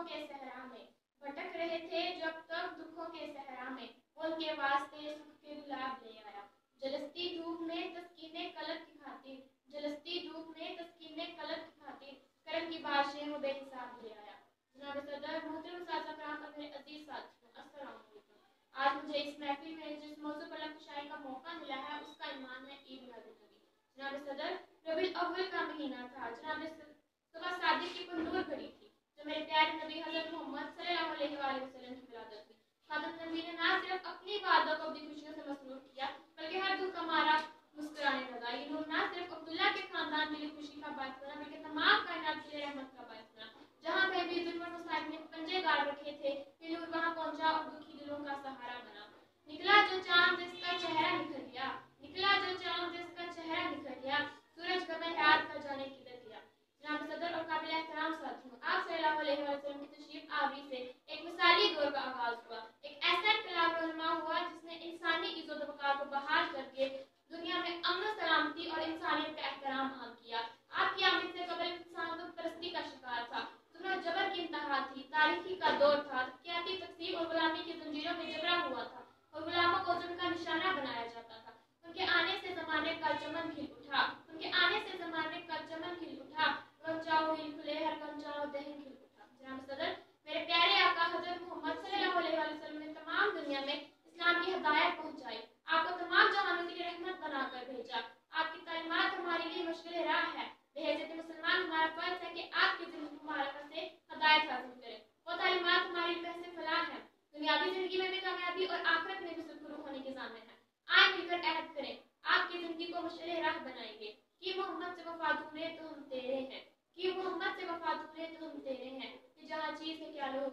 दुखों के सहरा में, भटक रहे थे जब तक दुखों के सहरा में, वो उनके वास्ते सुख के गुलाब ले आया। जलस्ती धूप में तस्कीने कलब की खातिर, जलस्ती धूप में तस्कीने कलब की खातिर, करम की बारिशें वो बेहिसाब ले आया। जनाब सदर, मोहतरम सासा कराम और मेरे अजीज साथियों, अस्सलाम वालेकुम। आज मुझे इस महफिल में जिस मौजू पर लफ्ज़ का मौका मिला है उसका ईमान है ईद मिलादुन्नबी। जनाब सदर, रबीउल अव्वल का महीना था। जनाब सुबह सादिक की कोई नूर खड़ी थी जो मेरे प्यारे नबी हज़रत मोहम्मद सल्लल्लाहु अलैहि वसल्लम की विलादत थी। खातम नबी ने ना सिर्फ अपनी इबादत को अपनी खुशियों से मसरूर किया बल्कि हर दुख का मारा मुस्कुराने लगा। ये नूर ना सिर्फ अब्दुल्ला के खानदान के लिए खुशी का बायस बना बल्कि तमाम कायनात के लिए रहमत का बायस बना। जहाँ कहीं भी जुल्म मुसाइब ने पंजे गाड़ रखे थे, ये नूर वहाँ पहुंचा और दुखी दिलों का सहारा बना। निकला जो चांद जिसका चेहरा निखर गया, निकला जो चांद जिसका चेहरा निखर गया, सूरज कमर रात का जाने किधर गया। जनाब सदर और काबिल एहतराम साथियों, आप सल्लल्लाहु अलैहि वसल्लम की तशरीफ आवरी से एक मिसाली दौर का आगाज हुआ। एक ऐसा इनकलाब रहनुमा हुआ जिसने इंसानी इज्जत और वक़ार को बहाल करके दुनिया में अमन सलामती और इंसानियत का एहतराम आम किया। आपकी आमद से कबल इंसान बुत परस्ती का शिकार था, जुल्म जबर की इंतहा थी, तारीखी का दौर था, तकियाती तकसीब और गुलामी की जंजीरों में जबरा हुआ था और गुलामों को जुल्म का निशाना बनाया जाता था। उनके आने से ज़माने का चमन खिल उठा, उनके आने से ज़माने का चमन खिल उठा, गमचाओ हिल खुले हर गमचाओ दहन खिल उठा। जनाब सदर, मेरे प्यारे आका हज़रत मोहम्मद सल्लल्लाहु अलैहि वसल्लम ने तमाम दुनिया में इस्लाम की हिदायत पहुंचाई, आपको तमाम जहानों के लिए रहमत बनाकर भेजा। आपकी तालीमात हमारे लिए मुश्किल राह है। बेहज़्ज़त मुसलमान हमारा फर्ज है कि आपकी ज़िंदगी मुबारक से हिदायत हासिल करें। वो तालीमात हमारी बहस फलाह है, दुनियावी जिंदगी में भी कामयाबी और आखिरत में भी सुरखरू होने के ज़ामिन है। आए मिलकर अहद करें, आपकी जिंदगी को मुश्किल राह बनाएंगे। कि मोहम्मद से वफा तूने तो हम तेरे हैं, कि मोहम्मद से वफा तूने तो हम तेरे हैं, कि जहाँ चीज़ है क्या लो